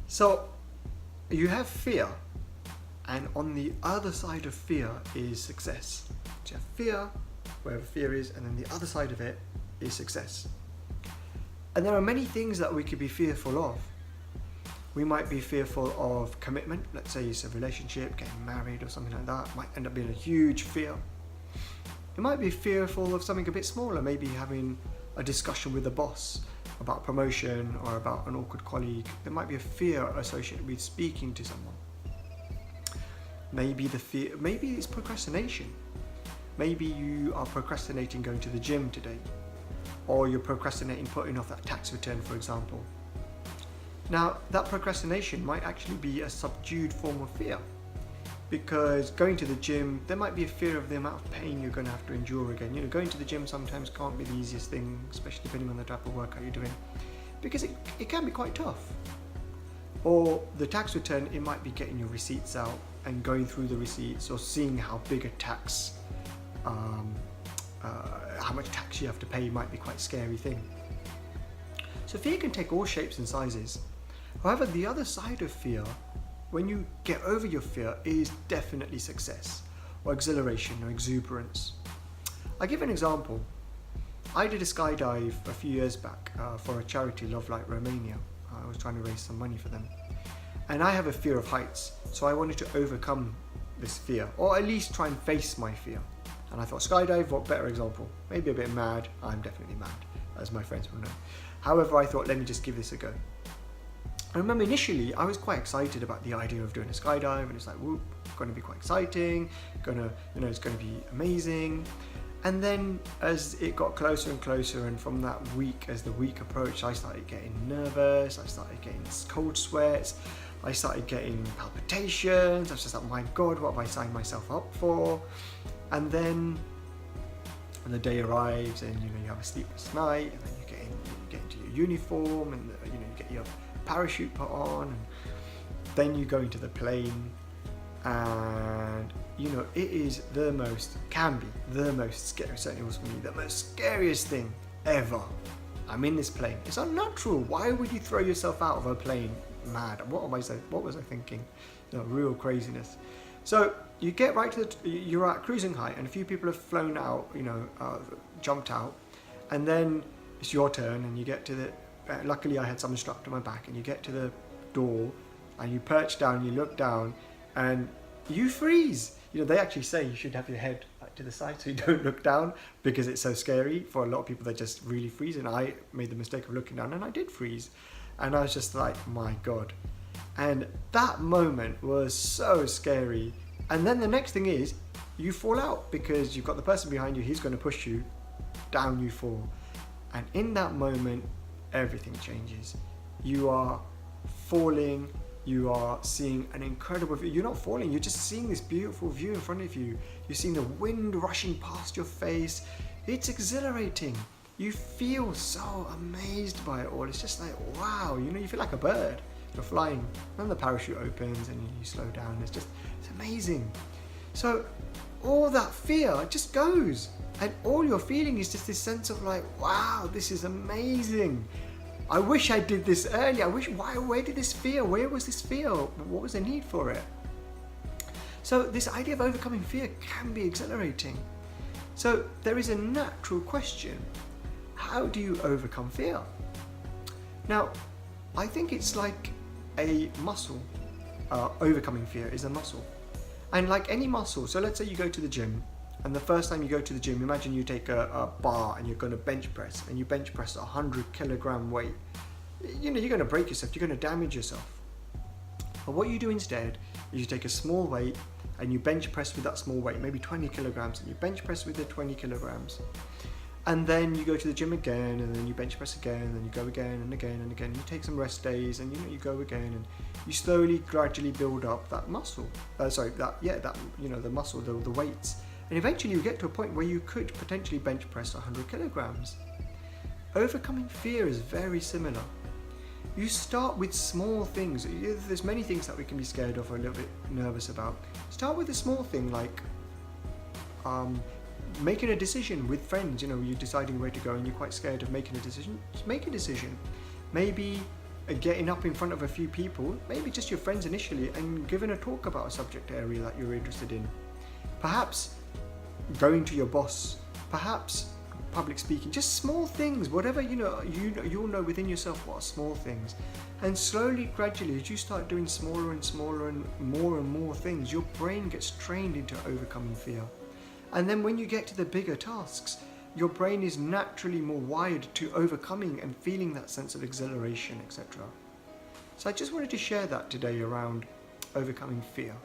So you have fear, and on the other side of fear is success. So you have fear, wherever fear is, and then the other side of it is success. And there are many things that we could be fearful of. We might be fearful of commitment. Let's say it's a relationship, getting married or something like that. It might end up being a huge fear. You might be fearful of something a bit smaller, maybe having a discussion with a boss about promotion or about an awkward colleague. There might be a fear associated with speaking to someone. Maybe it's procrastination. Maybe you are procrastinating going to the gym today, or you're procrastinating putting off that tax return, for example. Now, that procrastination might actually be a subdued form of fear, because going to the gym, there might be a fear of the amount of pain you're going to have to endure again. Going to the gym sometimes can't be the easiest thing, especially depending on the type of workout you're doing, because it can be quite tough. Or the tax return, it might be getting your receipts out and going through the receipts, or seeing how big a tax, how much tax you have to pay might be quite a scary thing. So fear can take all shapes and sizes. However, the other side of fear, when you get over your fear, is definitely success, or exhilaration, or exuberance. I'll give an example. I did a skydive a few years back for a charity, Love Light Romania. I was trying to raise some money for them. And I have a fear of heights, so I wanted to overcome this fear, or at least try and face my fear. And I thought, skydive, what better example? Maybe a bit mad. I'm definitely mad, as my friends will know. However, I thought, let me just give this a go. I remember initially I was quite excited about the idea of doing a skydive, and it's like, whoop, it's going to be quite exciting, it's going to be amazing. And then as it got closer and closer, and from that week, as the week approached, I started getting nervous, I started getting cold sweats, I started getting palpitations. I was just like, my God, what have I signed myself up for? And then when the day arrives, and you have a sleepless night, and then you get into your uniform, and you get your parachute put on, and then you go into the plane, and it is can be the most scary, certainly was for me, the most scariest thing ever. I'm in this plane. It's unnatural. Why would you throw yourself out of a plane? Mad. What was I thinking? Real craziness. So you get right to you're at cruising height, and a few people have flown out, jumped out, and then it's your turn, and you get to the, luckily I had someone strapped to my back, and you get to the door, and you perch down, you look down, and you freeze. They actually say you should have your head to the side so you don't look down, because it's so scary. For a lot of people, they just really freeze, and I made the mistake of looking down, and I did freeze. And I was just like, my God. And that moment was so scary. And then the next thing is, you fall out, because you've got the person behind you, he's going to push you, down you fall. And in that moment, everything changes. You are falling, you are seeing an incredible view. You're not falling, you're just seeing this beautiful view in front of you. You're seeing the wind rushing past your face. It's exhilarating. You feel so amazed by it all. It's just like, wow, you feel like a bird. You're flying. Then the parachute opens and you slow down. It's amazing. So all that fear just goes. And all you're feeling is just this sense of like, wow, this is amazing. I wish I did this earlier. Where did this fear? Where was this fear? What was the need for it? So this idea of overcoming fear can be exhilarating. So there is a natural question. How do you overcome fear? Now, I think it's like a muscle. Overcoming fear is a muscle. And like any muscle, so let's say you go to the gym, and the first time you go to the gym, imagine you take a bar and you're going to bench press, and you bench press a 100 kilogram weight. You're going to break yourself, you're going to damage yourself. But what you do instead is you take a small weight and you bench press with that small weight, maybe 20 kilograms, and you bench press with the 20 kilograms. And then you go to the gym again, and then you bench press again, and then you go again and again and again. You take some rest days, and you go again, and you slowly, gradually build up that muscle. The muscle, the weights. And eventually you get to a point where you could potentially bench press 100 kilograms. Overcoming fear is very similar. You start with small things. There's many things that we can be scared of or a little bit nervous about. Start with a small thing like making a decision with friends. You're deciding where to go and you're quite scared of making a decision. Just make a decision. Maybe getting up in front of a few people, maybe just your friends initially, and giving a talk about a subject area that you're interested in. Perhaps going to your boss, perhaps public speaking, just small things, whatever you'll know within yourself what are small things. And slowly, gradually, as you start doing smaller and smaller and more things, your brain gets trained into overcoming fear. And then when you get to the bigger tasks, your brain is naturally more wired to overcoming and feeling that sense of exhilaration, etc. So I just wanted to share that today around overcoming fear.